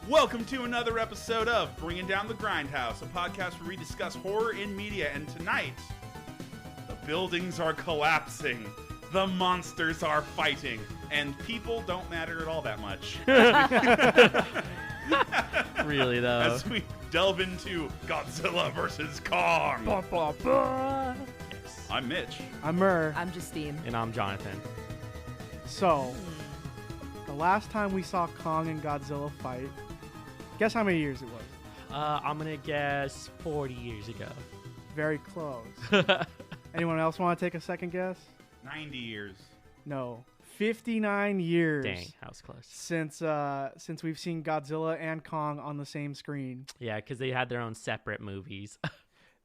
Welcome to another episode of Bringing Down the Grindhouse, a podcast where we discuss horror in media. And tonight, the buildings are collapsing, the monsters are fighting, and people don't matter at all that much. Really, though. As we delve into Godzilla versus Kong. Bah, bah, bah. Yes. I'm Mitch. I'm Murr. I'm Justine. And I'm Jonathan. So, the last time we saw Kong and Godzilla fight, guess how many years it was? I'm going to guess 40 years ago. Very close. Anyone else want to take a second guess? 90 years. No. 59 years. Dang, I was close. Since we've seen Godzilla and Kong on the same screen. Yeah, because they had their own separate movies.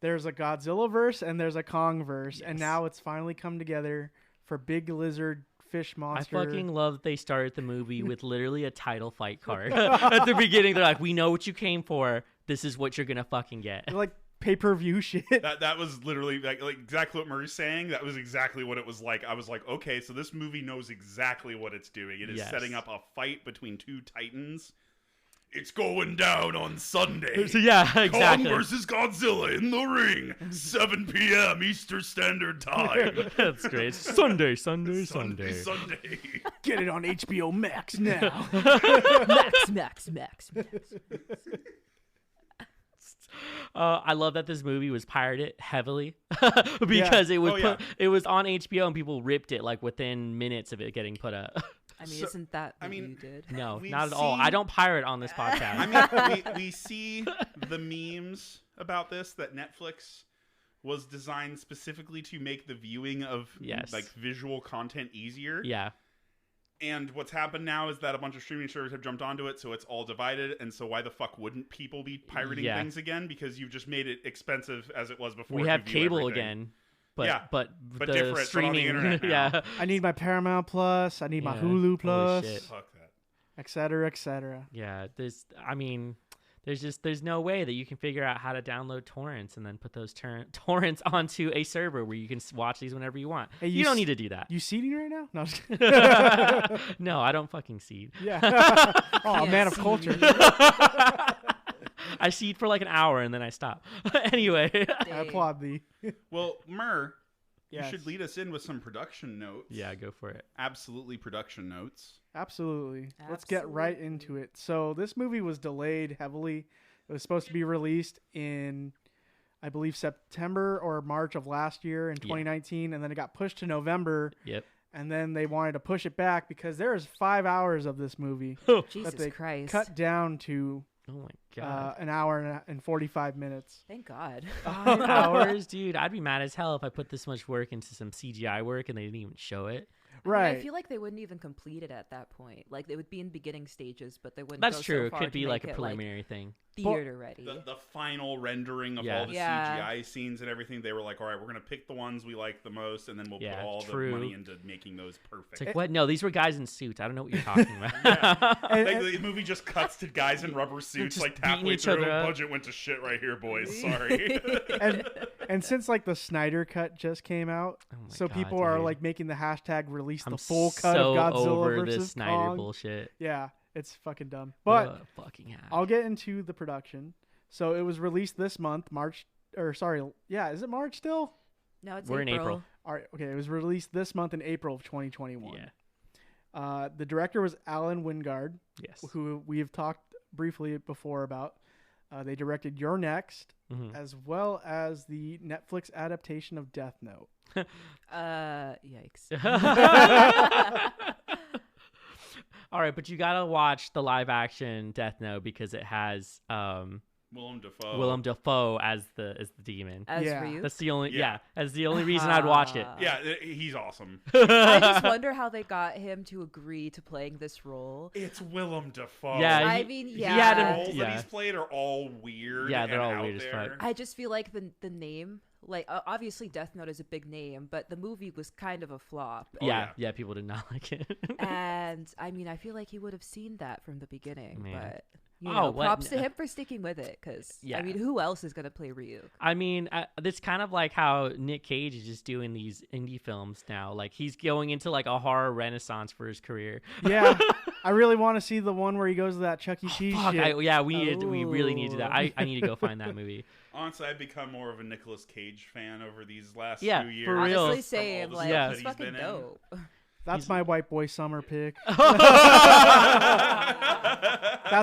There's a Godzilla verse and there's a Kong verse, Yes. and now it's finally come together for Big Lizard Fish Monster. I fucking love that they started the movie with literally a title fight card. At the beginning, they're like, we know what you came for. This is what you're going to fucking get. They're like pay-per-view shit. That was literally like exactly what Murray's saying. That was exactly what it was like. I was like, okay, so this movie knows exactly what it's doing. It is Yes. setting up a fight between two titans. It's going down on Sunday. So, yeah, exactly. Kong versus Godzilla in the ring, 7 p.m. Eastern Standard Time. That's great. Sunday. Sunday. Get it on HBO Max now. Max. I love that this movie was pirated heavily because it was it was on HBO and people ripped it like within minutes of it getting put up. I mean, isn't that what you did? No, We've not at all. I don't pirate on this podcast. I mean, we see the memes about this that Netflix was designed specifically to make the viewing of like visual content easier. Yeah. And what's happened now is that a bunch of streaming services have jumped onto it, so it's all divided. And so why the fuck wouldn't people be pirating things again? Because you've just made it expensive as it was before. We have cable everything. again. But, yeah, but different, the but on streaming, the internet now. yeah. I need my Paramount Plus. I need my Hulu Plus. Holy shit. Fuck that. Et cetera, et cetera. Yeah, there's no way that you can figure out how to download torrents and then put those torrents onto a server where you can watch these whenever you want. Hey, you don't need to do that. You seeding right now? No, I'm just kidding. No, I don't fucking seed. Yeah. Oh, a man of culture. I seed for like an hour and then I stop. Anyway. I applaud thee. Well, Murr, Yes. you should lead us in with some production notes. Yeah, go for it. Absolutely production notes. Absolutely. Let's get right into it. So this movie was delayed heavily. It was supposed to be released in, I believe, September or March of last year in 2019, and then it got pushed to November. Yep. And then they wanted to push it back because there is 5 hours of this movie Jesus that they Christ. cut down to Oh my god. an hour and 45 minutes. Thank God. 5 hours, dude. I'd be mad as hell if I put this much work into some CGI work and they didn't even show it. Right. I feel like they wouldn't even complete it at that point. Like, they would be in beginning stages, but they wouldn't That's go true. so It far could to be like make a it, preliminary thing. theater ready. The final rendering of all the CGI scenes and everything, they were like, all right, we're going to pick the ones we like the most, and then we'll put all the money into making those perfect. It's like, what? No, these were guys in suits. I don't know what you're talking about. Like, the movie just cuts to guys in rubber suits, Just like beating halfway each through. other up. Budget went to shit right here, boys. Sorry. and since like the Snyder cut just came out, so people are like making the hashtag release the full cut of Godzilla over versus this Snyder Kong. bullshit. Yeah, it's fucking dumb. But fucking I'll get into the production. So it was released this month, is it March still? No, it's We're in April. All right, okay, it was released this month in April of 2021. Yeah. The director was Alan Wingard, Yes. who we have talked briefly before about. They directed You're Next, as well as the Netflix adaptation of Death Note. Yikes. All right, but you gotta watch the live action Death Note because it has Willem Dafoe as the demon. As for you? That's the only that's the only reason I'd watch it. Yeah, he's awesome. I just wonder how they got him to agree to playing this role. It's Willem Dafoe. Yeah, I mean, The roles that he's played are all weird. Yeah, they're all out weird as there. fuck. I just feel like the name, like obviously Death Note is a big name, but the movie was kind of a flop. Yeah, people did not like it. And I mean, I feel like he would have seen that from the beginning, Man. but you know, what? props to him for sticking with it, because I mean, who else is gonna play Ryu? I mean, it's kind of like how Nick Cage is just doing these indie films now. Like he's going into like a horror renaissance for his career. Yeah, I really want to see the one where he goes to that Chuck E. Cheese shit. We really need to do that. I need to go find that movie. Honestly, I've become more of a Nicolas Cage fan over these last few years. For real. Honestly, same. Like, He's he's fucking dope. That's my white boy summer pick. That's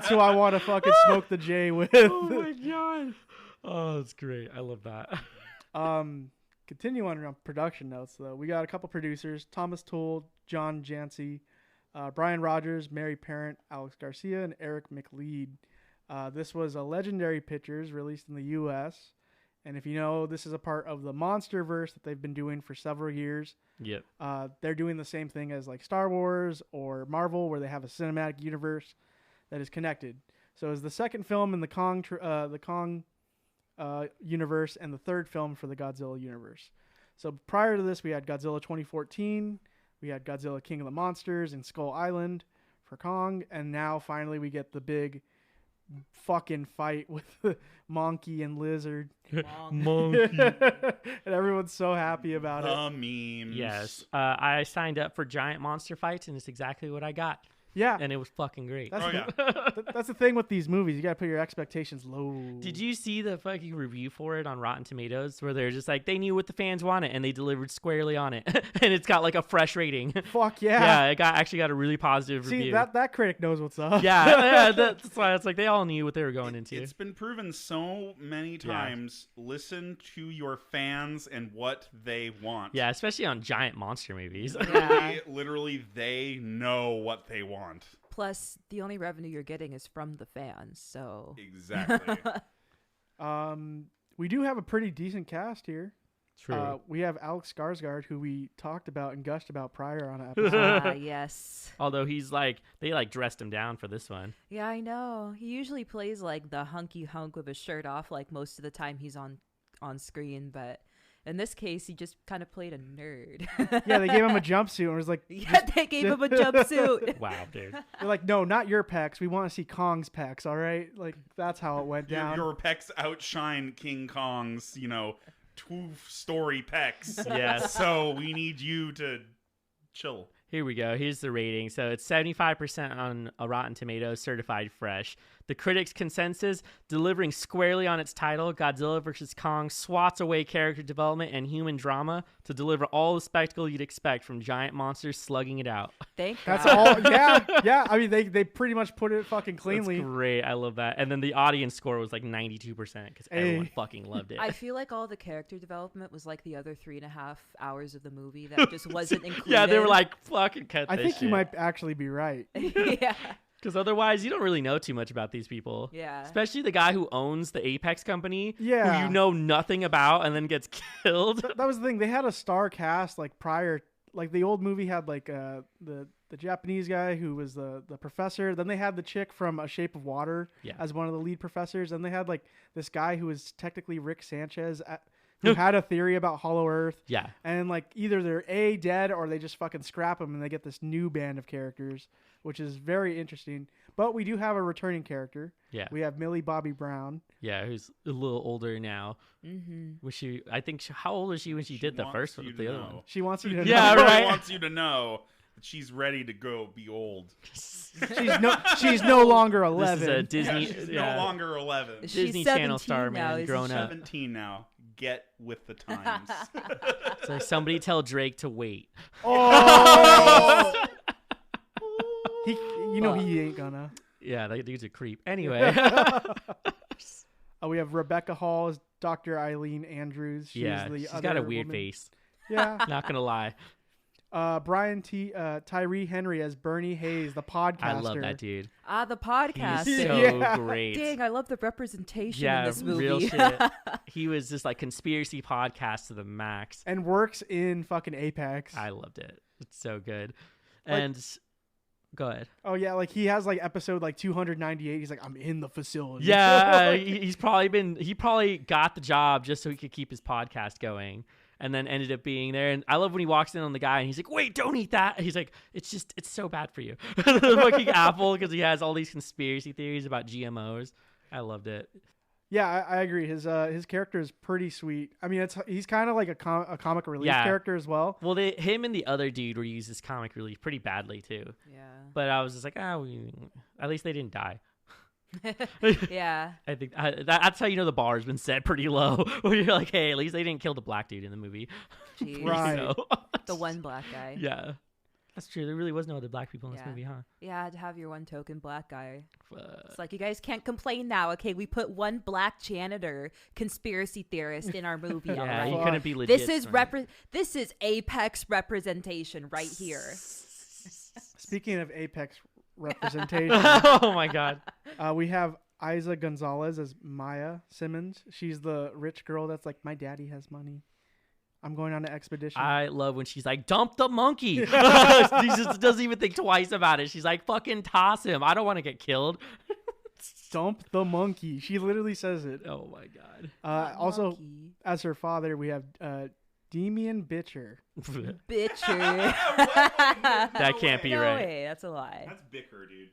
who I want to fucking smoke the J with. Oh my god. Oh, that's great. I love that. Continue on production notes, though. We got a couple producers: Thomas Toole, John Jancy, Brian Rogers, Mary Parent, Alex Garcia, and Eric McLeod. This was a Legendary Pictures released in the U.S. And if you know, this is a part of the MonsterVerse that they've been doing for several years. Yep. They're doing the same thing as like Star Wars or Marvel, where they have a cinematic universe that is connected. So it's the second film in the Kong universe and the third film for the Godzilla universe. So prior to this, we had Godzilla 2014, we had Godzilla King of the Monsters and Skull Island for Kong, and now finally we get the big fucking fight with Monkey and Lizard. Monkey. And everyone's so happy about it. Memes. Yes. I signed up for giant monster fights, and it's exactly what I got. Yeah. And it was fucking great. That's the thing with these movies. You got to put your expectations low. Did you see the fucking review for it on Rotten Tomatoes where they're just like, they knew what the fans wanted and they delivered squarely on it. And it's got like a fresh rating. Fuck yeah. Yeah, it actually got a really positive review. See, that critic knows what's up. Yeah, that's why it's like they all knew what they were going into. It's been proven so many times. Yeah. Listen to your fans and what they want. Yeah, especially on giant monster movies. Literally, they know what they want. Plus, the only revenue you're getting is from the fans, so... Exactly. We do have a pretty decent cast here. True. We have Alex Skarsgård, who we talked about and gushed about prior on an episode. Yes. Although he's like, they like dressed him down for this one. Yeah, I know. He usually plays like the hunky hunk with his shirt off, like most of the time he's on screen, but... In this case, he just kind of played a nerd. Yeah, they gave him a jumpsuit and was like... Yeah, they gave him a jumpsuit. Wow, dude. They're like, no, not your pecs. We want to see Kong's pecs, all right? Like, that's how it went down. Your pecs outshine King Kong's, 2-story pecs. Yes. So we need you to chill. Here we go. Here's the rating. So it's 75% on a Rotten Tomatoes, certified fresh. The critics' consensus, delivering squarely on its title, Godzilla vs. Kong swats away character development and human drama to deliver all the spectacle you'd expect from giant monsters slugging it out. That's all. Yeah. I mean, they pretty much put it fucking cleanly. That's great. I love that. And then the audience score was like 92% because everyone fucking loved it. I feel like all the character development was like the other 3.5 hours of the movie that just wasn't included. Yeah, they were like, fucking cut this I think shit. You might actually be right. Yeah. Because otherwise, you don't really know too much about these people. Yeah. Especially the guy who owns the Apex company. Yeah. Who you know nothing about and then gets killed. That was the thing. They had a star cast like prior. Like the old movie had like the Japanese guy who was the professor. Then they had the chick from A Shape of Water as one of the lead professors. And they had like this guy who was technically Rick Sanchez who had a theory about Hollow Earth. Yeah. And like either they're dead or they just fucking scrap them and they get this new band of characters, which is very interesting. But we do have a returning character. Yeah. We have Millie Bobby Brown. Yeah, who's a little older now. Mm-hmm. How old was she when she did the first one? The other one. She wants you to know. Yeah, right. She wants you to know that she's ready to go be old. She's no longer 11. This is a Disney. She's no longer 11. Disney She's Channel star, 17 now, man, grown up. 17 now. Get with the times. So somebody tell Drake to wait. Oh! He ain't gonna. Yeah, that dude's a creep. Anyway. We have Rebecca Hall as Dr. Eileen Andrews. She's she's got a weird face. Yeah. Not gonna lie. Tyree Henry as Bernie Hayes, the podcaster. I love that dude. The podcast. He's so great. Dang, I love the representation in this movie. Real shit. He was just like conspiracy podcast to the max. And works in fucking Apex. I loved it. It's so good. And go ahead. Oh yeah, like he has like episode like 298. He's like, I'm in the facility. Yeah, he probably got the job just so he could keep his podcast going. And then ended up being there. And I love when he walks in on the guy and he's like, wait, don't eat that. He's like, it's so bad for you. The fucking apple, because he has all these conspiracy theories about GMOs. I loved it. Yeah, I agree. His character is pretty sweet. I mean, he's kind of like a comic relief character as well. Well, him and the other dude were used as comic relief pretty badly too. Yeah. But I was just like, at least they didn't die. Yeah. I think that's how you know the bar has been set pretty low. Where you're like, hey, at least they didn't kill the black dude in the movie. Jeez. Right. You know? The one black guy. Yeah. That's true. There really was no other black people in this movie, huh? Yeah, to have your one token black guy. It's like, you guys can't complain now. Okay, we put one black janitor conspiracy theorist in our movie. Yeah, alright? you couldn't be legit. This is apex representation right here. Speaking of apex representation, Oh my god. we have Isa Gonzalez as Maya Simmons. She's the rich girl that's like, my daddy has money. I'm going on an expedition. I love when she's like, dump the monkey. She just doesn't even think twice about it. She's like, fucking toss him. I don't want to get killed. Dump the monkey. She literally says it. Oh my god. Also, Monkey. as her father, we have Demian Bitcher. Bitcher. That can't be No right. way, that's a lie. That's Bicker, dude.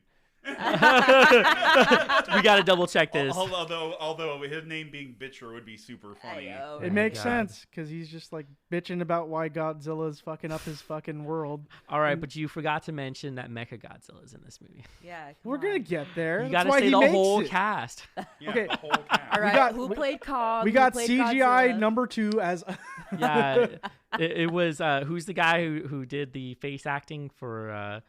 We got to double check this. Although his name being Bitcher would be super funny. It makes sense because he's just like bitching about why Godzilla's fucking up his fucking world. All right, but you forgot to mention that Mecha Godzilla is in this movie. Yeah, We're gonna get there. You That's got to why say he the makes whole it. cast. Yeah, Okay. the whole cast. All right, got- who played Kong? We Who got played CGI Godzilla? number 2 as Yeah, it was who's the guy who did the face acting for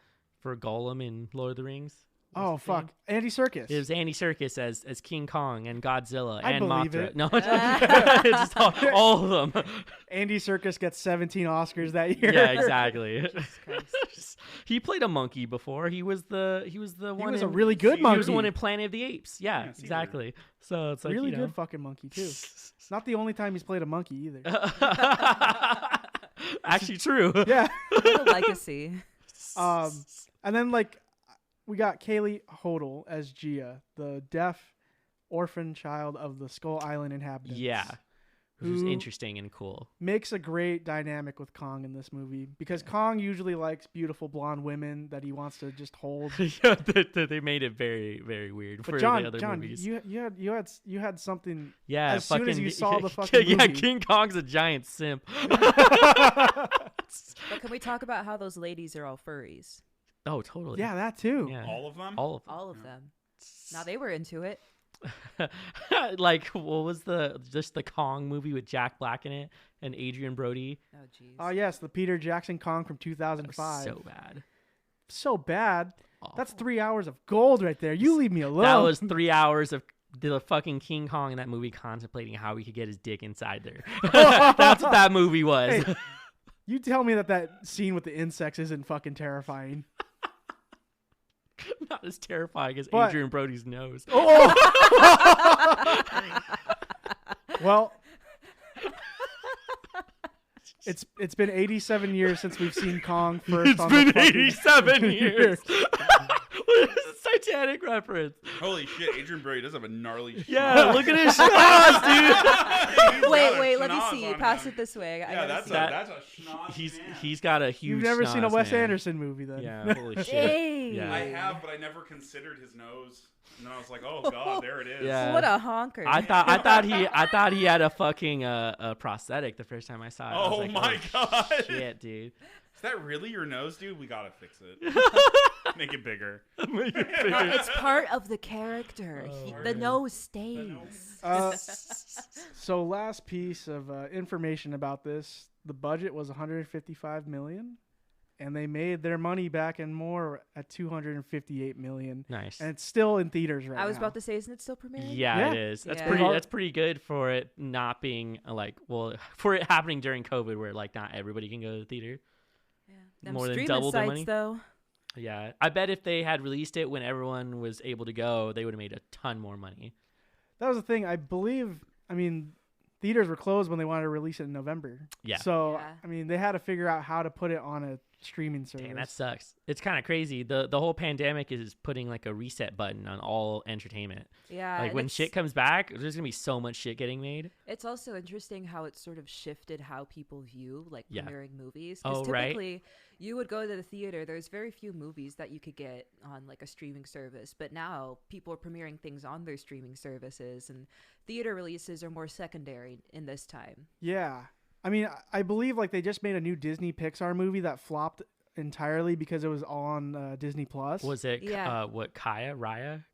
Gollum in Lord of the Rings? oh What's his name? fuck, Andy Serkis. It was Andy Serkis as King Kong and Godzilla I and believe Mothra. it. No, it's just all of them. Andy Serkis gets 17 Oscars that year. Yeah, exactly. Christ. He played a monkey before. He was the one. He was in, a really good He monkey. was the one in Planet of the Apes. Yeah, Yeah, Caesar. exactly. So it's like really you know. good fucking monkey too. It's not the only time he's played a monkey either. Actually, true. Yeah. What a legacy. And then like we got Kaylee Hodel as Gia, the deaf orphan child of the Skull Island inhabitants. Yeah, which was Who- interesting and cool. Makes a great dynamic with Kong in this movie because Kong usually likes beautiful blonde women that he wants to just hold. Yeah, they made it very, very weird for But John, the other movies. you had something. Yeah, as soon as fucking- you saw the fucking yeah, movie. King Kong's a giant simp. But can we talk about how those ladies are all furries? Oh, totally. Yeah, that too. Yeah. All of them? All of All of them. Now they were into it. them. Like, what was the Kong movie with Jack Black in it and Adrian Brody? Oh, jeez. Oh yes, the Peter Jackson Kong from That was 2005. so bad. So bad. Awful. That's 3 hours of gold right there. You leave me alone. That was 3 hours of the fucking King Kong in that movie contemplating how he could get his dick inside there. That's what that movie was. Hey, you tell me that scene with the insects isn't fucking terrifying. Not as terrifying as But- Adrian Brody's nose. Oh. Well, it's been 87 years since we've seen Kong first. It's on been the fucking- 87 years. What is this Titanic reference? Holy shit, Adrian Brody does have a gnarly shit. Yeah, look at his schnoz, dude. Wait, let me see. Pass it this way. I Yeah, gotta that's see. a schnoz. He's got a huge. You've never seen a schnoz, Wes man. Anderson movie then? Yeah, holy shit. Dang. Yeah. I have, but I never considered his nose. And then I was like, oh god, there it is. Yeah. What a honker. I thought he had a fucking a prosthetic the first time I saw it. I was Oh like, my god. shit, dude. Is that really your nose, dude? We gotta fix it. Make it bigger. Make it No, bigger. it's part of the character. Oh, The man. nose stays. So last piece of information about this: the budget was 155 million, and they made their money back and more at 258 million, Nice. and it's still in theaters right now. I was about to say, isn't it still premiering? Yeah, Yeah. it is. That's Yeah. pretty. Well- That's pretty good for it not being for it happening during COVID, where like not everybody can go to the theater. Yeah. Them More than streaming double their sites, money? though. Yeah, I bet if they had released it when everyone was able to go, they would have made a ton more money. That was the thing. I mean, theaters were closed when they wanted to release it in November. Yeah. So Yeah. I mean, they had to figure out how to put it on a streaming service. Damn, that sucks. It's kind of crazy. The whole pandemic is putting like a reset button on all entertainment. Yeah. Like and when it's- shit comes back, there's gonna be so much shit getting made. It's also interesting how it's sort of shifted how people view like Yeah. premiering movies. Because Oh, right. typically You would go to the theater. There's very few movies that you could get on like a streaming service, but now people are premiering things on their streaming services, and theater releases are more secondary in this time. Yeah. I mean, I believe like they just made a new Disney Pixar movie that flopped entirely because it was on Disney Plus. Was it Yeah. Raya?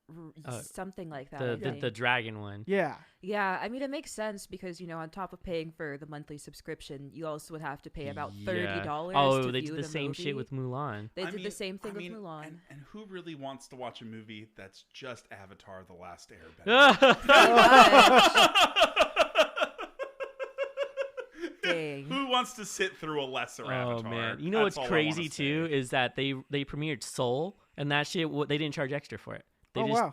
Something like that. I think. The dragon one. Yeah. Yeah, I mean, it makes sense because, on top of paying for the monthly subscription, you also would have to pay about $30 Oh, to they view did the same movie. shit with Mulan. They did the same thing with Mulan. And who really wants to watch a movie that's just Avatar: The Last Airbender? Dang. Who wants to sit through a lesser Avatar? Oh man, you know That's what's all I wanna crazy say. too is that they premiered Soul, and that shit they didn't charge extra for it.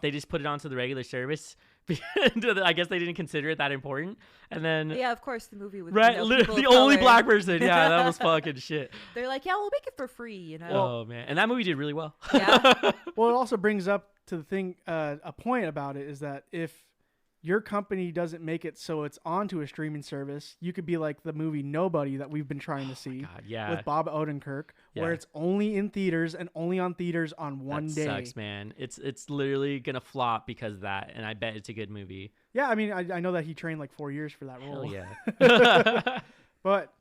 They just put it onto the regular service. I guess they didn't consider it that important. And then Yeah, of course, the movie with the people of only color. black person. Yeah, that was fucking shit. They're like, yeah, we'll make it for free, Oh man, and that movie did really well. Yeah. Well, it also brings up to the thing, a point about it is that if your company doesn't make it so it's onto a streaming service, you could be like the movie Nobody that we've been trying to see God, yeah. with Bob Odenkirk, where Yeah. it's only in theaters and only on theaters on one That day. sucks, man. It's literally gonna flop because of that, and I bet it's a good movie. Yeah, I mean, I know that he trained like 4 years for that role. Hell yeah. But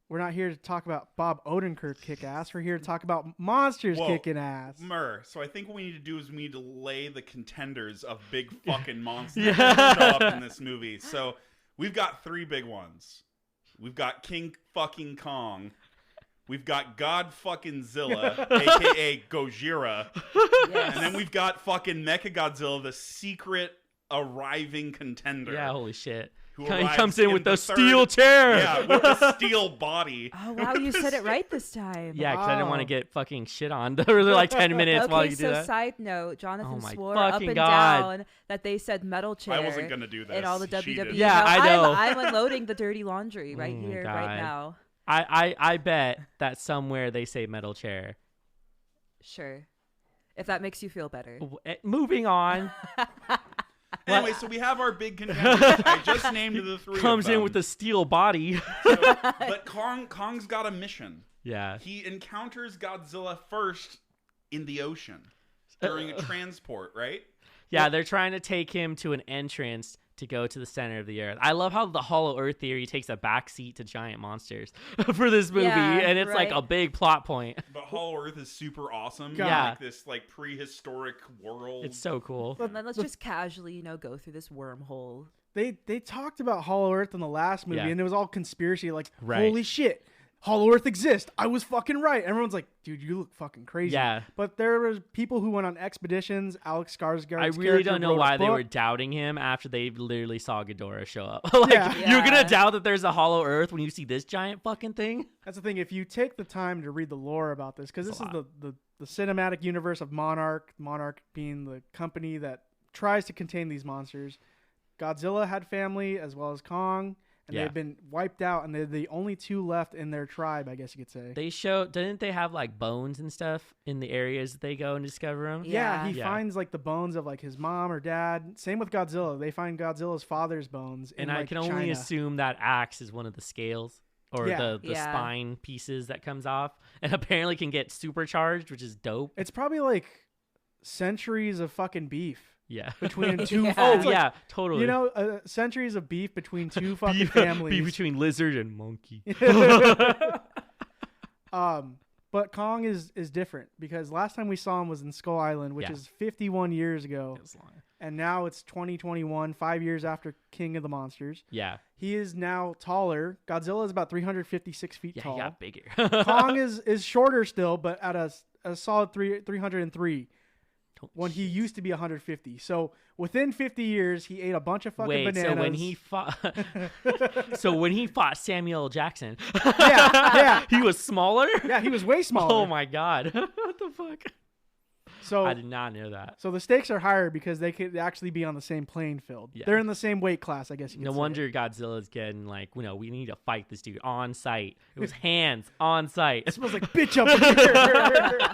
we're not here to talk about Bob Odenkirk kick ass. We're here to talk about monsters Whoa. kicking ass. So I think what we need to do is we need to lay the contenders of big fucking monsters Yeah. that show up in this movie. So we've got 3 big ones. We've got King fucking Kong. We've got God fucking Zilla, aka Gojira. Yes. And then we've got fucking Mechagodzilla, the secret arriving contender. Yeah, holy shit. Who He arrives comes in with the the third- steel chair. Yeah, with the steel body. Oh, wow, you said it right this time. Yeah, because I didn't want to Wow. get fucking shit on for like 10 minutes Okay, while you do so that. side note, Jonathan Oh my swore up fucking and God. down that they said metal chair. I wasn't gonna do this. In all the She WWE. did. Yeah, I know. I'm unloading the dirty laundry right Oh, here, God. right now. I bet that somewhere they say metal chair. Sure. If that makes you feel better. Moving on. Anyway, so we have our big contenders. I just named the 3 Comes of them. in with the steel body. But Kong's got a mission. Yeah. He encounters Godzilla first in the ocean during a transport, right? Yeah, they're trying to take him to an entrance to go to the center of the earth. I love how the Hollow Earth theory takes a backseat to giant monsters for this movie, Yeah, and it's like right. a big plot point. But Hollow Earth is super awesome. Yeah. Like this like prehistoric world. It's so cool. And then let's just casually, go through this wormhole. They talked about Hollow Earth in the last movie, Yeah. and it was all conspiracy. Like, Right. holy shit, Hollow Earth exists. I was fucking right. Everyone's like, dude, you look fucking crazy. Yeah. But there was people who went on expeditions. Alex Skarsgård. I really don't know why they were doubting him after they literally saw Ghidorah show up. Like, Yeah. you're gonna Yeah. doubt that there's a Hollow Earth when you see this giant fucking thing? That's the thing. If you take the time to read the lore about this, because this It's a is the cinematic universe of Monarch being the company that tries to contain these monsters. Godzilla had family as well as Kong, and Yeah. they've been wiped out, and they're the only 2 left in their tribe, I guess you could say. Didn't they have like bones and stuff in the areas that they go and discover them? Yeah, he Yeah. finds like the bones of like his mom or dad. Same with Godzilla. They find Godzilla's father's bones. And in, I like, can only China. assume that axe is one of the scales or Yeah. the Yeah. spine pieces that comes off, and apparently can get supercharged, which is dope. It's probably like centuries of fucking beef Yeah. between 2. Yeah. Oh it's like, yeah, totally. You know, centuries of beef between 2 fucking beef, families. beef between lizard and monkey. But Kong is different because last time we saw him was in Skull Island, which Yeah. is 51 years ago, It was long. and now it's 2021, 5 years after King of the Monsters. Yeah, He is now taller. Godzilla is about 356 feet yeah, tall. he got bigger. Kong is shorter still, but at a solid 303 when he used to be 150. So within 50 years, he ate a bunch of fucking Wait, bananas. so when he fought Samuel L. Jackson, yeah, he was smaller. yeah, he was way smaller. Oh my god, what the fuck? So I did not know that. So the stakes are higher because they could actually be on the same playing field. Yeah. They're in the same weight class, I guess you could No say. wonder Godzilla's getting like, we need to fight this dude on site. It was hands on site. It smells like bitch up in here.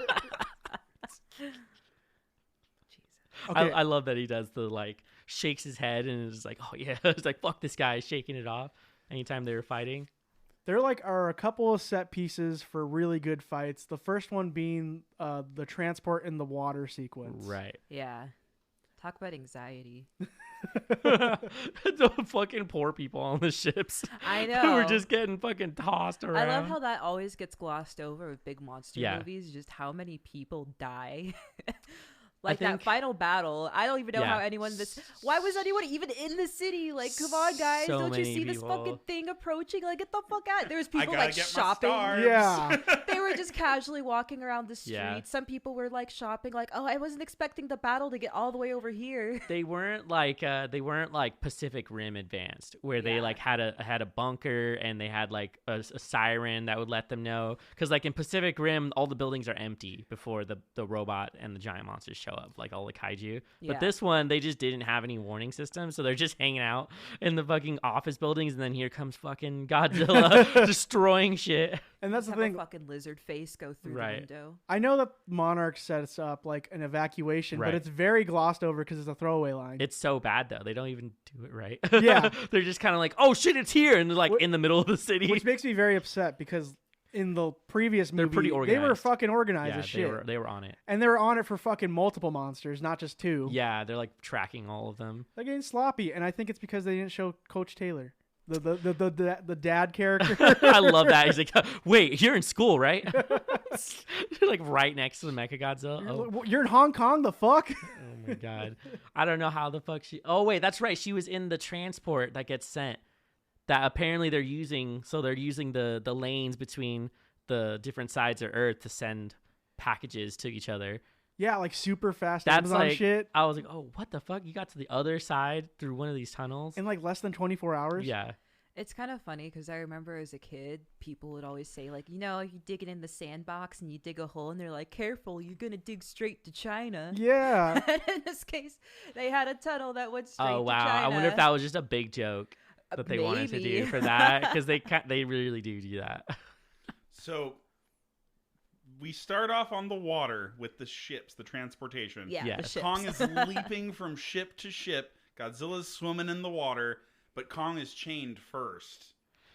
Okay. I love that he does the like shakes his head and is like, oh yeah, it's like fuck this guy, shaking it off anytime they were fighting. There are a couple of set pieces for really good fights. The first one being the transport in the water sequence. Right. Yeah. Talk about anxiety. The fucking poor people on the ships. I know. Who were just getting fucking tossed around. I love how that always gets glossed over with big monster Yeah. movies, just how many people die. I That think- final battle. I don't even know Yeah. how anyone why was anyone even in the city? Like, come on, guys. So Don't you many see this people. fucking thing approaching? Like, get the fuck out. There was people gotta like get my shopping. stars. Yeah. They were just casually walking around the street. Yeah. Some people were like shopping, like, oh, I wasn't expecting the battle to get all the way over here. They weren't like Pacific Rim Advanced, where they Yeah. like had a bunker and they had like a siren that would let them know. Because like in Pacific Rim, all the buildings are empty before the robot and the giant monsters show up, like all the kaiju. Yeah. But this one, they just didn't have any warning system, so they're just hanging out in the fucking office buildings, and then here comes fucking Godzilla destroying shit. And that's Just the have thing. a fucking lizard face go through Right. the window. I know that Monarch sets up like an evacuation, Right. but it's very glossed over because it's a throwaway line. It's so bad though; they don't even do it right. Yeah. They're just kind of like, "Oh shit, it's here," and they're like Wh- in the middle of the city. Which makes me very upset because in the previous movie, They're pretty they were organized. fucking organized yeah, as shit. they were on it. And they were on it for fucking multiple monsters, not just two. Yeah, they're like tracking all of them. They're getting sloppy, and I think it's because they didn't show Coach Taylor, the dad character. I love that. He's like, "Wait, you're in school, right?" You're like right next to the Mechagodzilla. Oh, You're in Hong Kong. The fuck? oh my god, I don't know how the fuck she. Oh wait, that's right. She was in the transport that gets sent. That apparently they're using. So they're using the lanes between the different sides of Earth to send packages to each other. Yeah, like super fast That's Amazon like shit I was like, "Oh, what the fuck? You got to the other side through one of these tunnels?" in like less than 24 hours. Yeah. It's kind of funny because I remember as a kid, people would always say, like, you dig it in the sandbox and you dig a hole, and they're like, careful, you're going to dig straight to China. Yeah. And in this case, they had a tunnel that went straight Oh to wow! China. I wonder if that was just a big joke that they wanted to Maybe. do for that, because they really do that. So we start off on the water with the ships, the transportation. Yeah, Yeah. the ships. Kong is leaping from ship to ship. Godzilla's swimming in the water, but Kong is chained first.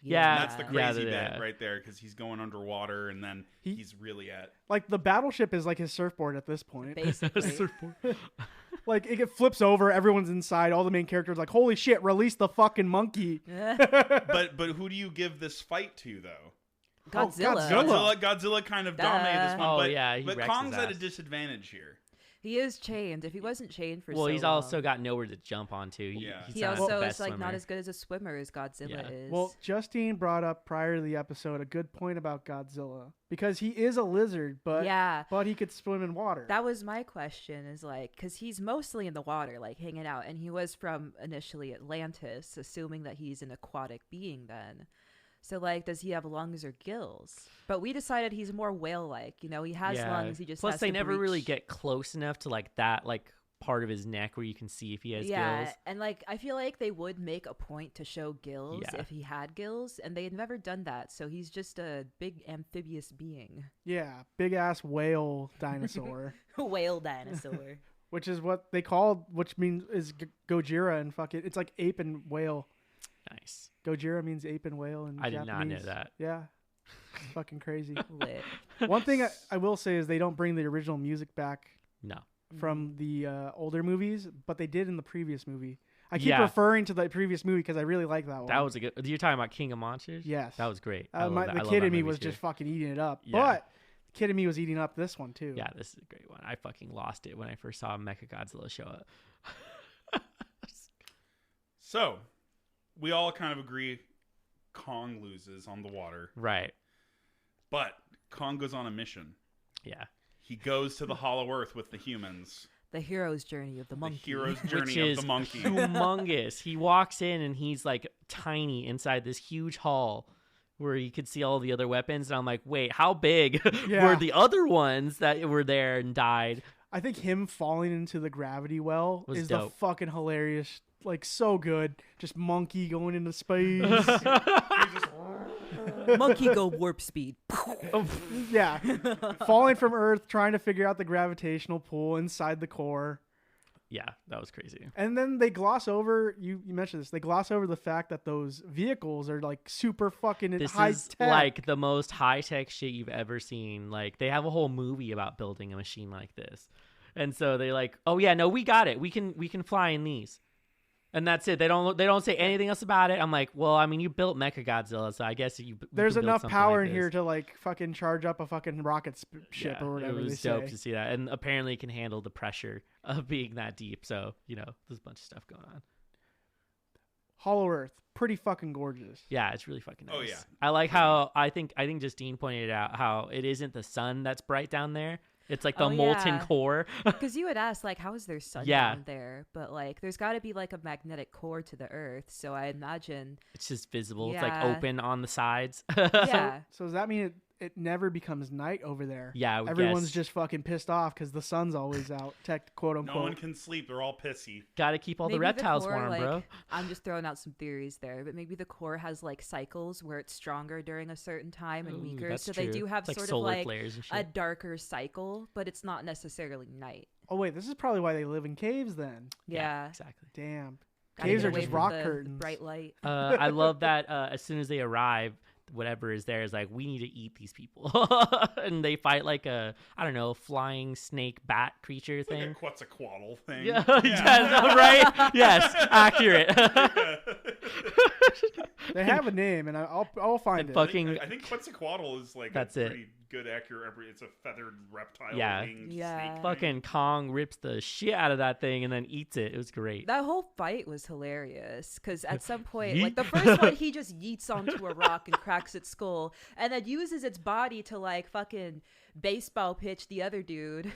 Yeah. And that's the crazy yeah. bit right there, because he's going underwater, and then he's really at... Like the battleship is like his surfboard at this point. Basically. Like it flips over, everyone's inside, all the main characters like, holy shit, release the fucking monkey. But who do you give this fight to, though? Godzilla. Godzilla kind of dominated this one, Oh, but, yeah, he but wrecks Kong's his at a ass. disadvantage here. He is chained. If he wasn't chained for Well, so he's long, also got nowhere to jump onto. Yeah. he not the also best is like not swimmer. as good as a swimmer as Godzilla Yeah. is. Well, Justine brought up prior to the episode a good point about Godzilla because he is a lizard, but yeah. but he could swim in water. That was my question, is like, because he's mostly in the water, like hanging out, and he was from initially Atlantis, assuming that he's an aquatic being then. So, like, does he have lungs or gills? But we decided he's more whale-like. He has lungs. He just Plus, has they to never really breach. get close enough to like that, like part of his neck where you can see if he has gills. And like I feel like they would make a point to show gills Yeah. if he had gills, and they had never done that. So he's just a big amphibious being, Yeah, big ass whale dinosaur, whale dinosaur. which is what they called, which means is Gojira and fucking. It's like ape and whale. Nice. Gojira means ape and whale in I did Japanese. not know that. Yeah, it's fucking crazy. Lit. One thing I will say is they don't bring the original music back No. from the older movies, but they did in the previous movie. I keep Yeah. referring to the previous movie because I really like that one. That was a good. You're talking about King of Monsters? Yes. That was great. I love the that. I love kid that in me movie was too. just fucking eating it up. Yeah. But the kid in me was eating up this one too. Yeah, this is a great one. I fucking lost it when I first saw Mechagodzilla show up. So, we all kind of agree Kong loses on the water, Right. but Kong goes on a mission. Yeah. He goes to the Hollow Earth with the humans. The hero's journey of the monkey. The hero's Which journey is of the monkey. humongous. He walks in and he's like tiny inside this huge hall where you could see all the other weapons. And I'm like, wait, how big Yeah. were the other ones that were there and died? I think him falling into the gravity well Was is dope. the fucking hilarious. Like so good. Just monkey going into space. Monkey go warp speed. Yeah. Falling from Earth, trying to figure out the gravitational pull inside the core. Yeah, that was crazy. And then they gloss over, you mentioned this, they gloss over the fact that those vehicles are like super fucking This high is tech. like the most high-tech shit you've ever seen. Like, they have a whole movie about building a machine like this. And so they're like, oh yeah, no, we got it. We can fly in these. And that's it. They don't say anything else about it. I'm like, well, I mean, you built Mechagodzilla, so I guess there's can build enough something power like in this. here to like fucking charge up a fucking rocket ship Yeah, or whatever it was they dope say. to see that, and apparently it can handle the pressure of being that deep. So there's a bunch of stuff going on. Hollow Earth, pretty fucking gorgeous. Yeah, it's really fucking nice. Oh, yeah. I like how I think Justine pointed out how it isn't the sun that's bright down there. It's like the molten core. Because you would ask, like, how is there sun Yeah. down there? But, like, there's got to be, like, a magnetic core to the Earth. So I imagine... It's just visible. Yeah. It's like open on the sides. Yeah. So does that mean it never becomes night over there? Yeah, I would Everyone's guess. just fucking pissed off because the sun's always out, quote unquote. No one can sleep. They're all pissy. Gotta keep all the Maybe reptiles core, warm, like, bro. I'm just throwing out some theories there, but maybe the core has like cycles where it's stronger during a certain time and Ooh, weaker. that's So they true. do have It's like sort of solar like flares and a shit. darker cycle, but it's not necessarily night. Oh wait, this is probably why they live in caves then. Yeah. Exactly. Damn. Gotta Caves get are away just from rock the curtains. bright light. I love that as soon as they arrive, whatever is there is like, we need to eat these people. And they fight like a, I don't know, flying snake bat creature It's like thing. a Quetzalcoatl thing. Yeah, yes, right? Yes, accurate. They have a name, and I'll find And it. fucking I think Quetzalcoatl is like That's a it. pretty good, accurate. It's a feathered reptile. Yeah. winged Yeah. snake fucking Kong rips the shit out of that thing and then eats it. It was great. That whole fight was hilarious because at some point, Yeet. like the first one, he just yeets onto a rock and cracks its skull, and then uses its body to like fucking baseball pitch the other dude.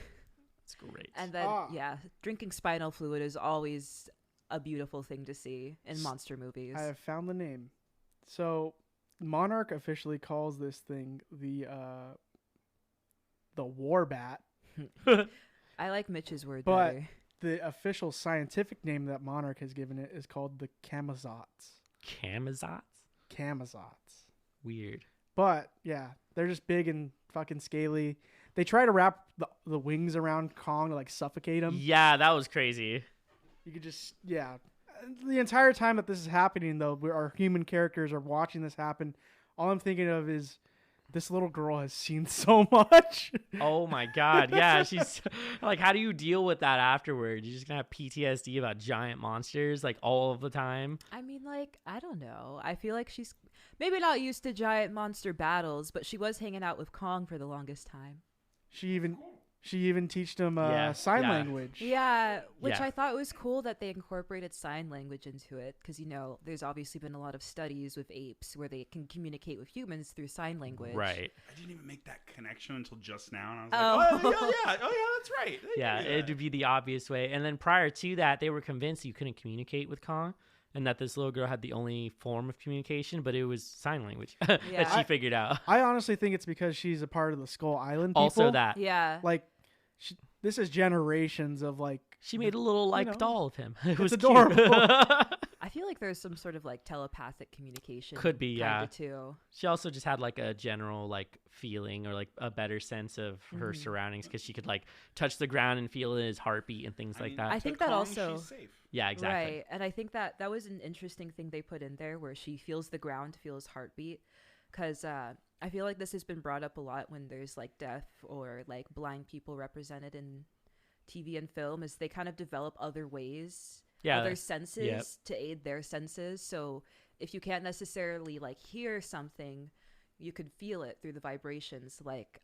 It's great. And then yeah, drinking spinal fluid is always a beautiful thing to see in monster movies. I have found the name. So, Monarch officially calls this thing the war bat, I like Mitch's word but better. the official scientific name that Monarch has given it is called the Camazotz. Camazotz? Camazotz. Weird. But yeah, they're just big and fucking scaly. They try to wrap the wings around Kong to like suffocate him. Yeah, that was crazy. You could just The entire time that this is happening, though, our human characters are watching this happen. All I'm thinking of is this little girl has seen so much. Oh my god. Yeah, she's like, how do you deal with that afterwards? You're just gonna have PTSD about giant monsters like all of the time. I mean, like, I don't know. I feel like she's maybe not used to giant monster battles, but she was hanging out with Kong for the longest time. She even teached him sign yeah. language. Yeah, which Yeah. I thought was cool that they incorporated sign language into it because, there's obviously been a lot of studies with apes where they can communicate with humans through sign language. Right. I didn't even make that connection until just now, and I was like, that's right. They Yeah, do that. it'd be the obvious way. And then prior to that, they were convinced you couldn't communicate with Kong and that this little girl had the only form of communication, but it was sign language that Yeah. she figured out. I honestly think it's because she's a part of the Skull Island people. Also that. Yeah. Like, this is generations of like. She made a little doll of him. It was adorable. cute. I feel like there's some sort of like telepathic communication. Could be, yeah. kinda, too. She also just had like a general like feeling or like a better sense of her surroundings because she could like touch the ground and feel his heartbeat and things like that. I think To that Kong, also- she's safe. Yeah, exactly. Right. And I think that was an interesting thing they put in there where she feels the ground, feels heartbeat. Because I feel like this has been brought up a lot when there's like deaf or like blind people represented in TV and film, is they kind of develop other ways, other senses to aid their senses. So if you can't necessarily like hear something, you could feel it through the vibrations. Like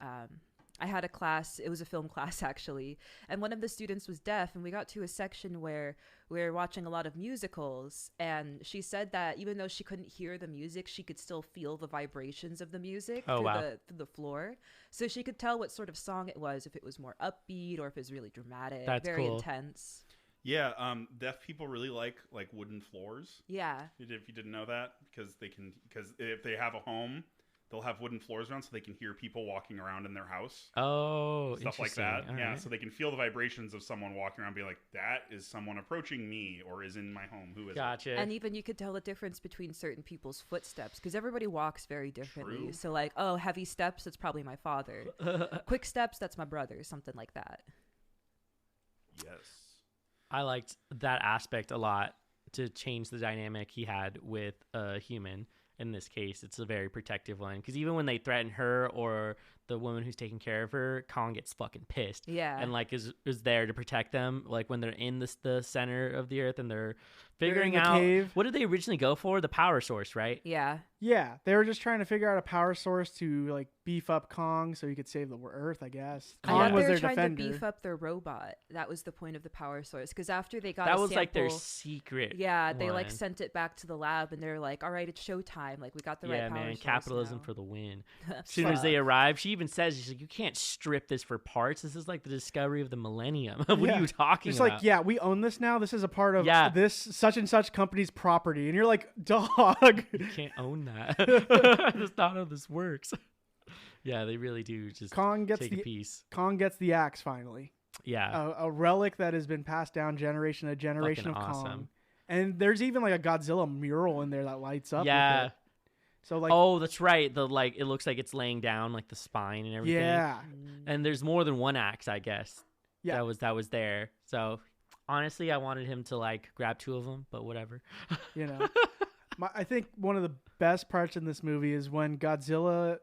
I had a class, it was a film class actually, and one of the students was deaf, and we got to a section where we were watching a lot of musicals, and she said that even though she couldn't hear the music, she could still feel the vibrations of the music through the floor. So she could tell what sort of song it was, if it was more upbeat or if it was really dramatic. That's very cool. intense. Yeah, deaf people really like wooden floors. Yeah. If you didn't know that, because if they have a home, they'll have wooden floors around so they can hear people walking around in their house. Oh, Stuff like interesting. that. All Yeah, right. so they can feel the vibrations of someone walking around, be like, that is someone approaching me or is in my home. Who is it? Gotcha. And even you could tell the difference between certain people's footsteps because everybody walks very differently. True. So like, oh, heavy steps, that's probably my father. Quick steps, that's my brother, something like that. Yes. I liked that aspect a lot to change the dynamic he had with a human. In this case, it's a very protective one because even when they threaten her or the woman who's taking care of her, Kong gets fucking pissed. Yeah. And like is there to protect them. Like when they're in the center of the earth and they're figuring out cave. What did they originally go for? The power source, right? Yeah. Yeah, they were just trying to figure out a power source to like beef up Kong so he could save the Earth, I guess. I Kong thought was they their were trying defender. to beef up their robot. That was the point of the power source. Because after they got That a was like their sample- secret. Yeah, they like one. sent it back to the lab, and they're like, "All right, it's showtime. Like we got the right Yeah, power man, source capitalism now." for the win. As soon as they arrive, she even says, she's like, you can't strip this for parts. This is like the discovery of the millennium. What Yeah. are you talking It's about? like, yeah, we own this now. This is a part of Yeah. this such and such company's property. And you're like, dog. You can't own that. That's not how this works. Yeah, they really do just Kong gets take a the piece. Kong gets the axe finally. Yeah. A relic that has been passed down generation to generation Fucking of Kong. awesome. And there's even like a Godzilla mural in there that lights up. Yeah. With it. So like, Oh, that's right. The like it looks like it's laying down like the spine and everything. yeah, And there's more than one axe, I guess. Yeah. That was there. So honestly, I wanted him to like grab two of them, but whatever. you know. I think one of the best parts in this movie is when Godzilla,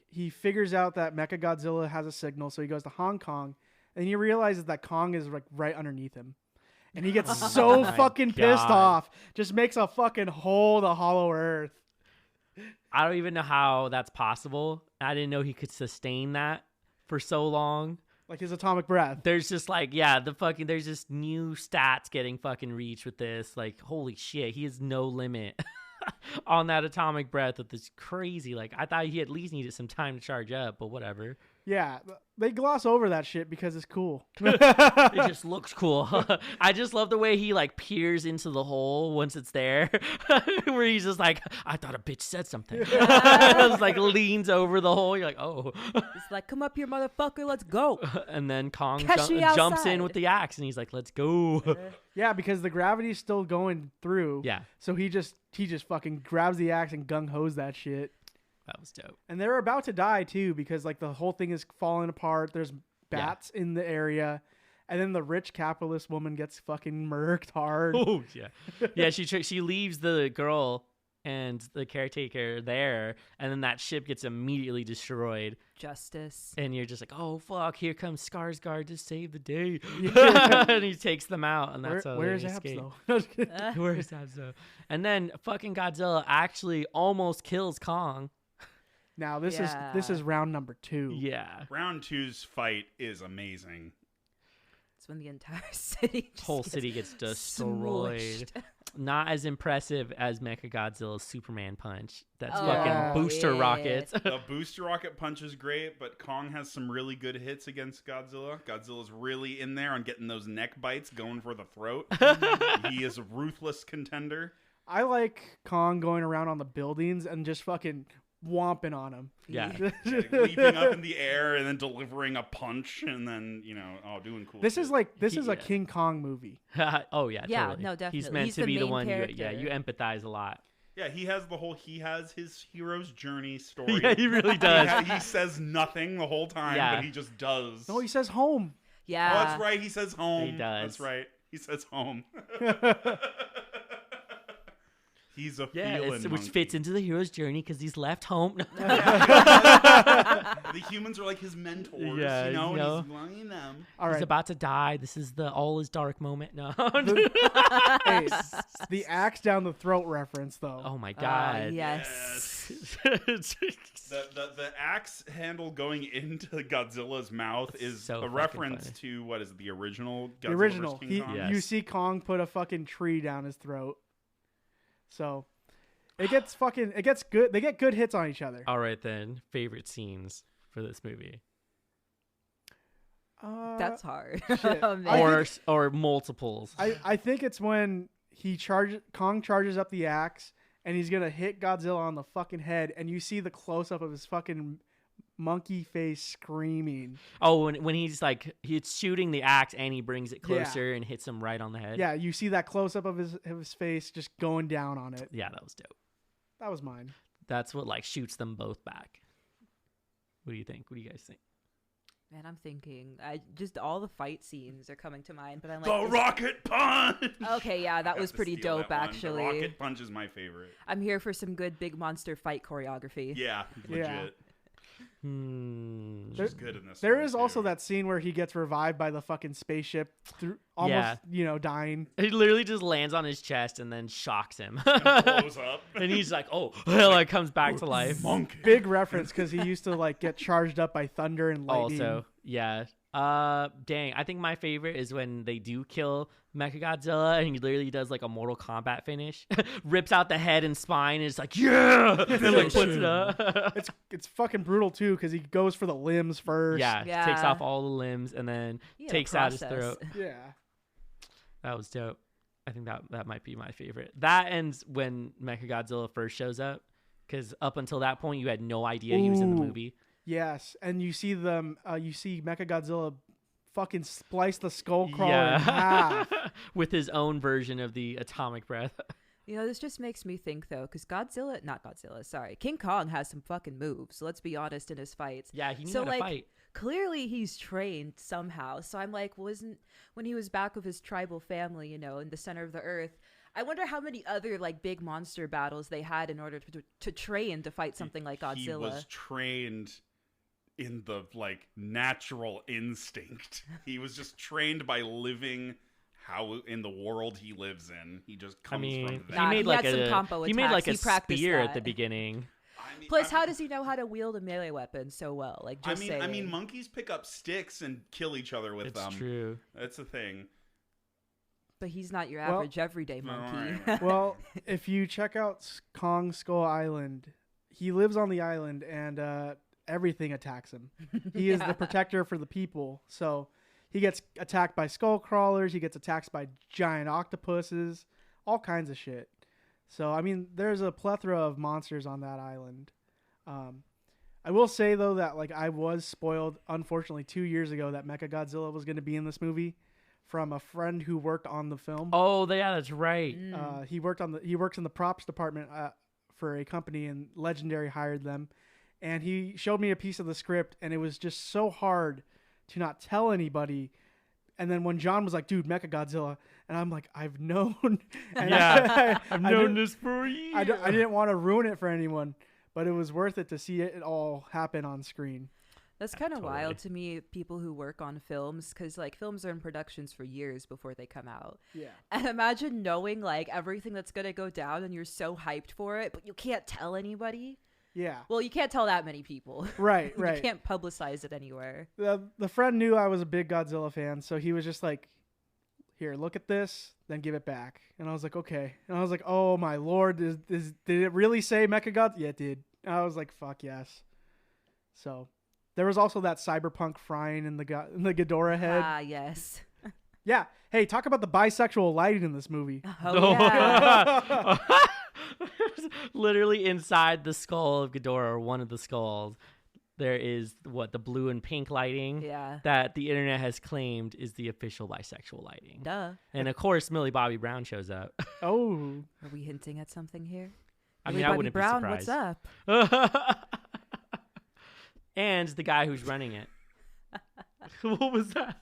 he figures out that Mechagodzilla has a signal, so he goes to Hong Kong, and he realizes that Kong is like right underneath him. And he gets so my fucking pissed God. off. Just makes a fucking hole in the hollow earth. I don't even know how that's possible. I didn't know he could sustain that for so long. Like his atomic breath. There's just like, yeah, there's just new stats getting fucking reached with this. Like, holy shit, he has no limit on that atomic breath with this crazy. Like, I thought he at least needed some time to charge up, but whatever. Yeah, they gloss over that shit because it's cool. It just looks cool. I just love the way he like peers into the hole once it's there, where he's just like, I thought a bitch said something. Just like leans over the hole. You're like, oh. It's like, "Come up here, motherfucker. Let's go." And then Kong Catch me jumps in outside. with the axe, and he's like, let's go. Yeah, because the gravity's still going through. Yeah, So he just fucking grabs the axe and gung hos that shit. that was dope. And they're about to die too because like the whole thing is falling apart. There's bats in the area, and then the rich capitalist woman gets fucking murked hard. Oh yeah, yeah. She leaves the girl and the caretaker there, and then that ship gets immediately destroyed. Justice. And you're just like, oh fuck, here comes Skarsgård to save the day. Yeah. And he takes them out, and that's how Where's they Abs escape. though? Where's Abzo? And then fucking Godzilla actually almost kills Kong. Now this Yeah. is round number 2. Yeah, Round two's fight is amazing. It's when the entire city just whole gets city gets destroyed. smushed. Not as impressive as Mechagodzilla's Superman punch. That's Oh, fucking booster yeah. rockets. The booster rocket punch is great, but Kong has some really good hits against Godzilla. Godzilla's really in there on getting those neck bites, going for the throat. He is a ruthless contender. I like Kong going around on the buildings and just fucking whomping on him. Yeah. Leaping up in the air and then delivering a punch and then, doing cool This shit. is like a Yeah. King Kong movie. Oh yeah, Yeah, totally. no, He's definitely. meant He's to the be the main one you character. empathize a lot. Yeah, he has his hero's journey story. Yeah, he really does. He says nothing the whole time, Yeah. but he just does. No, he says home. Yeah. Oh, that's right. He says home. He does. That's right. He says home. He's a Yeah, feeling which monkey. fits into the hero's journey because he's left home. The humans are like his mentors, Yeah, and you know. he's lying them. All He's right. about to die. This is the all is dark moment. No. Hey, the axe down the throat reference though. Oh my god. Yes. The axe handle going into Godzilla's mouth is so a fucking reference funny. to what is it, the original Godzilla The original. vs. King Kong? Yes. You see Kong put a fucking tree down his throat. So it gets good. They get good hits on each other. All right then. Favorite scenes for this movie, That's hard. shit. Oh, man. or multiples. I think it's when Kong charges up the axe and he's gonna hit Godzilla on the fucking head, and you see the close up of his fucking monkey face screaming. Oh, when he's shooting the axe and he brings it closer and hits him right on the head. Yeah, you see that close up of his face just going down on it. Yeah, that was dope. That was mine. That's what shoots them both back. What do you think? What do you guys think? Man, I'm thinking. I just all the fight scenes are coming to mind, but I'm like, The rocket punch. Okay, yeah, that I was have to pretty steal dope, that one. actually. The rocket punch is my favorite. I'm here for some good big monster fight choreography. Yeah, legit. She's good in this. There one, is also too. that scene where he gets revived by the fucking spaceship, through almost dying. He literally just lands on his chest and then shocks him. And blows up. And he's like, oh, like comes back to life. Monkey. Big reference because he used to like get charged up by thunder and lightning. Also, yeah. Dang, I think my favorite is when they do kill Mechagodzilla and he literally does like a Mortal Kombat finish, rips out the head and spine, and it's like, yeah, and like puts it up. It's fucking brutal too because he goes for the limbs first. Yeah, takes off all the limbs and then takes out his throat. Yeah. That was dope. I think that might be my favorite. That ends when Mechagodzilla first shows up, because up until that point you had no idea he was in the movie. Yes, and you see them. You see Mechagodzilla fucking splice the skull crawler in half. With his own version of the atomic breath. This just makes me think though, because King Kong has some fucking moves. Let's be honest in his fights. Yeah, he knew how to fight. Clearly he's trained somehow. So I'm like, when he was back with his tribal family, in the center of the earth, I wonder how many other like big monster battles they had in order to train to fight something like Godzilla. He was trained in the like natural instinct. He was just trained by living how in the world he lives in. He just comes from that. He made like a practiced spear that at the beginning. Plus, how does he know how to wield a melee weapon so well? Like, just saying. I mean, monkeys pick up sticks and kill each other with them. It's true. That's the thing. But he's not your average everyday monkey. Right. Well, if you check out Kong Skull Island, he lives on the island and everything attacks him. He is the protector for the people. So he gets attacked by skull crawlers. He gets attacked by giant octopuses, all kinds of shit. So, I mean, there's a plethora of monsters on that island. I will say, though, that like I was spoiled, unfortunately, 2 years ago that Mechagodzilla was going to be in this movie from a friend who worked on the film. Oh, yeah, that's right. He works in the props department for a company, and Legendary hired them. And he showed me a piece of the script, and it was just so hard to not tell anybody. And then when John was like, dude, Mechagodzilla, and I'm like, I've known. And I've known this for years. I didn't want to ruin it for anyone, but it was worth it to see it all happen on screen. That's kind of wild to me, people who work on films, because like films are in productions for years before they come out. Yeah. And imagine knowing like everything that's going to go down and you're so hyped for it, but you can't tell anybody. Yeah. Well, you can't tell that many people. Right. You can't publicize it anywhere. The friend knew I was a big Godzilla fan, so he was just like, here, look at this, then give it back. And I was like, okay. And I was like, oh my lord, did it really say Mechagodzilla? Yeah, it did. And I was like, fuck yes. So there was also that cyberpunk frying in the Ghidorah head. Ah, yes. Yeah. Hey, talk about the bisexual lighting in this movie. Oh, yeah. Literally inside the skull of Ghidorah, or one of the skulls, there is the blue and pink lighting that the internet has claimed is the official bisexual lighting. Duh. And of course, Millie Bobby Brown shows up. Oh. Are we hinting at something here? I mean, Millie I wouldn't Bobby Brown, be surprised. what's up? And the guy who's running it. What was that?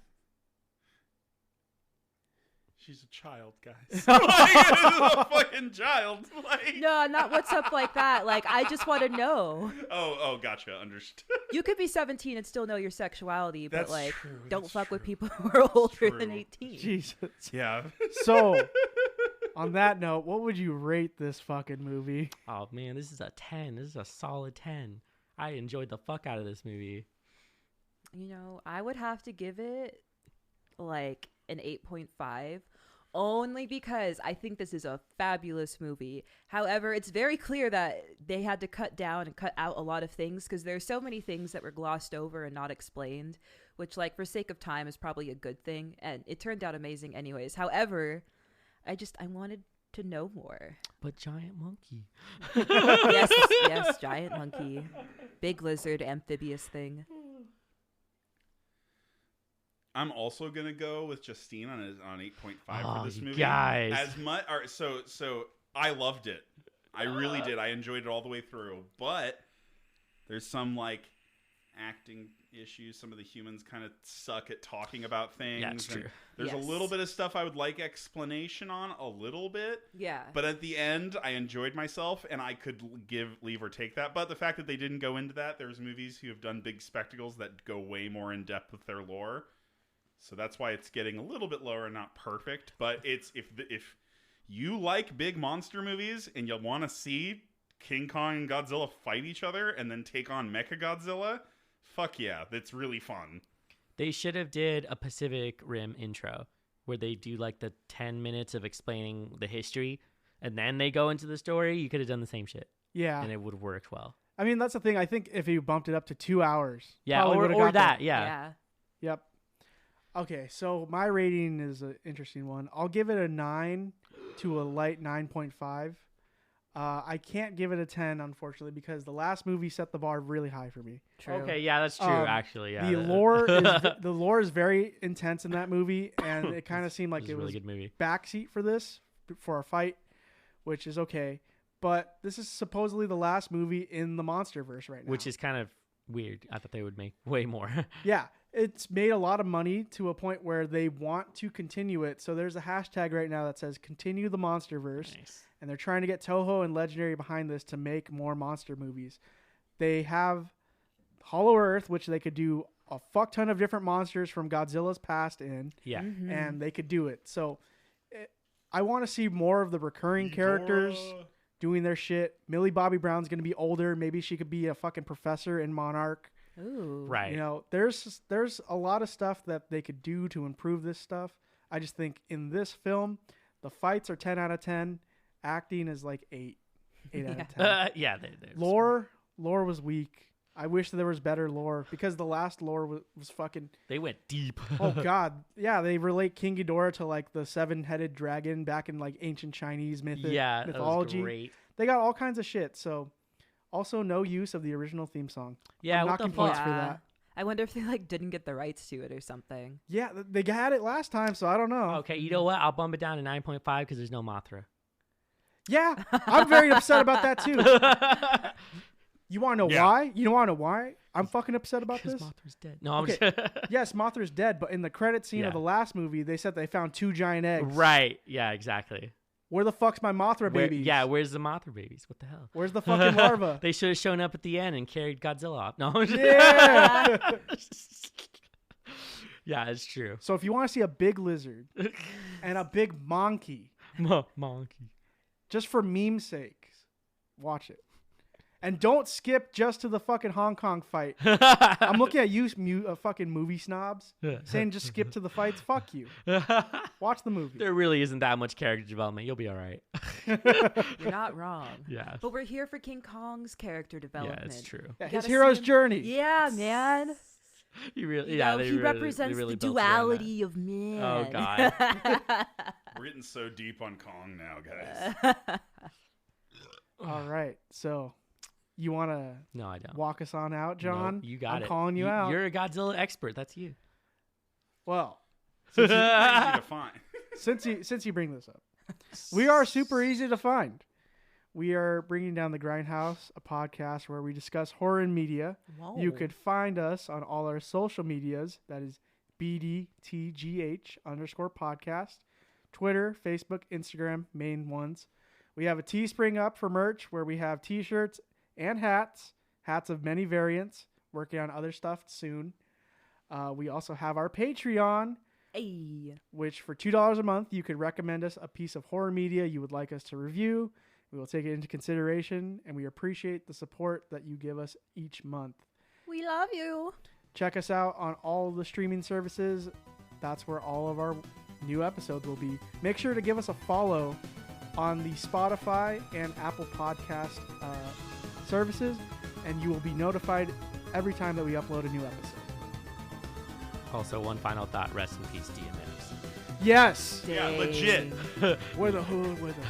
She's a child, guys. Like, a fucking child. Like... No, not what's up like that. Like, I just want to know. Oh, gotcha. Understood. You could be 17 and still know your sexuality, but That's like, true. don't fuck True. with people who are older True. than 18. Jesus. Yeah. So, on that note, what would you rate this fucking movie? Oh man, this is a 10. This is a solid 10. I enjoyed the fuck out of this movie. I would have to give it like an 8.5. Only because I think this is a fabulous movie. However, it's very clear that they had to cut down and cut out a lot of things because there's so many things that were glossed over and not explained, which, like, for sake of time is probably a good thing. And it turned out amazing anyways. However, I wanted to know more. But giant monkey. Yes, giant monkey. Big lizard, amphibious thing. I'm also gonna go with Justine on 8.5 for this movie. Guys, as much. All right, so I loved it. I really did. I enjoyed it all the way through. But there's some like acting issues. Some of the humans kind of suck at talking about things. Yeah, it's true. There's a Yes. little bit of stuff I would like explanation on, a little bit. Yeah. But at the end, I enjoyed myself, and I could leave or take that. But the fact that they didn't go into that, there's movies who have done big spectacles that go way more in depth with their lore. So that's why it's getting a little bit lower and not perfect. But it's if you like big monster movies and you want to see King Kong and Godzilla fight each other and then take on Mechagodzilla, fuck yeah, that's really fun. They should have did a Pacific Rim intro where they do like the 10 minutes of explaining the history and then they go into the story. You could have done the same shit. Yeah. And it would have worked well. I mean, that's the thing. I think if you bumped it up to 2 hours. Yeah, probably would've or got that, there. yeah. Yep. Okay, so my rating is an interesting one. I'll give it a 9 to a light 9.5. I can't give it a 10, unfortunately, because the last movie set the bar really high for me. True. Okay, yeah, that's true, actually. Yeah, The lore is very intense in that movie, and it kind of seemed like it was it a really was good movie. backseat for a fight, which is okay. But this is supposedly the last movie in the MonsterVerse right now. Which is kind of weird. I thought they would make way more. Yeah, it's made a lot of money to a point where they want to continue it. So there's a hashtag right now that says continue the MonsterVerse. Nice. And they're trying to get Toho and Legendary behind this to make more monster movies. They have Hollow Earth, which they could do a fuck ton of different monsters from Godzilla's past in, Yeah. Mm-hmm. and they could do it. So I want to see more of the recurring characters doing their shit. Millie Bobby Brown's going to be older. Maybe she could be a fucking professor in Monarch. Ooh. Right. You know, there's a lot of stuff that they could do to improve this stuff. I just think in this film, the fights are 10 out of 10. Acting is like 8 out of 10. Yeah. Lore was weak. I wish there was better lore because the last lore was fucking. They went deep. Oh God, yeah. They relate King Ghidorah to like the 7-headed dragon back in like ancient Chinese mythology. That was great. They got all kinds of shit. So, also no use of the original theme song. Yeah, I'm what knocking the points fuck? for that. I wonder if they like didn't get the rights to it or something. Yeah, they had it last time, so I don't know. Okay, you know what? I'll bump it down to 9.5 because there's no Mothra. Yeah, I'm very upset about that too. You want to know why? You want to know why I'm fucking upset about this? Because Mothra's dead. No, I'm Okay. just... Yes, Mothra's dead, but in the credit scene Yeah. of the last movie, they said they found 2 giant eggs. Right. Yeah, exactly. Where the fuck's my Mothra babies? Where's the Mothra babies? What the hell? Where's the fucking larva? They should have shown up at the end and carried Godzilla off. No. I'm just- Yeah. Yeah, it's true. So if you want to see a big lizard and a big monkey, Monkey. just for meme sakes, watch it. And don't skip just to the fucking Hong Kong fight. I'm looking at you, fucking movie snobs, saying just skip to the fights. Fuck you. Watch the movie. There really isn't that much character development. You'll be all right. You're not wrong. Yeah. But we're here for King Kong's character Yeah, development. it's true. Yeah, You his gotta hero's see him- journey. Yeah, man. You really, You yeah, know, they he really, represents they really the built around that. duality of man. Oh, God. We're getting so deep on Kong now, guys. All right. So you want to No, I don't. walk us on out, John? Nope, you got I'm it. calling you out. You're a Godzilla expert. That's you. Well, Easy to find. since you bring this up, we are super easy to find. We are bringing down the Grindhouse, a podcast where we discuss horror and media. Whoa. You could find us on all our social medias. That is BDTGH_podcast. Twitter, Facebook, Instagram, main ones. We have a Teespring up for merch where we have t-shirts and hats of many variants. Working on other stuff soon. We also have our Patreon, Hey. which for $2 a month, you could recommend us a piece of horror media you would like us to review. We will take it into consideration, and we appreciate the support that you give us each month. We love you. Check us out on all the streaming services. That's where all of our new episodes will be. Make sure to give us a follow on the Spotify and Apple Podcast services, and you will be notified every time that we upload a new episode. Also, one final thought. Rest in peace, DMX. Yes! Yeah, Dang. legit. Where the hood, where the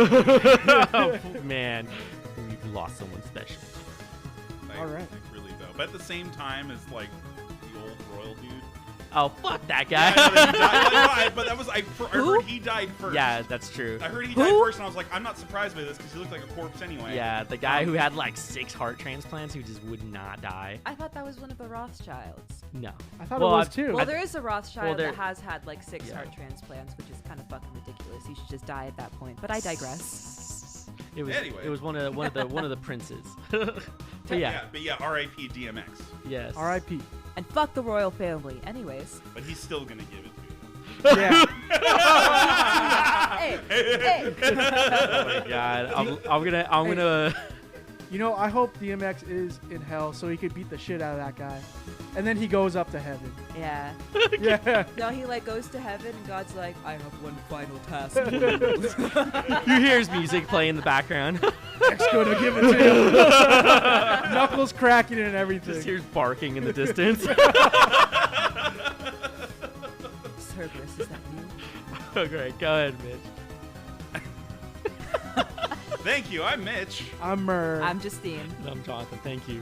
hood. Oh, man, we've lost someone special. Like, All right. Like really though. But at the same time as like the old royal dude, Oh, fuck that Yeah, guy. I know that he died, but that was I heard he died first. Yeah, that's true. I heard he died first, and I was like, I'm not surprised by this because he looked like a corpse anyway. Yeah, the guy who had like 6 heart transplants who just would not die. I thought that was one of the Rothschilds. No. I thought it was I've- too. Well, there is a Rothschild there- that has had like 6 Yeah. heart transplants, which is kind of fucking ridiculous. He should just die at that point. But I digress. It was Anyway. it was one of the princes. But yeah. But yeah, R.I.P. DMX. Yes. R.I.P. And fuck the royal family. Anyways. But he's still gonna give it to you. Yeah. Hey, hey. Oh my god. I'm gonna You know, I hope DMX is in hell so he could beat the shit out of that guy, and then he goes up to heaven. Yeah. Yeah. No, he like goes to heaven and God's like, I have one final task. you hear his music playing in the background. X gonna give it to him. Knuckles cracking and everything. Just hears barking in the distance. Cerberus, is that you? Okay, go ahead, Mitch. Thank you. I'm Mitch. I'm Murr. I'm Justine. I'm Jonathan. Thank you.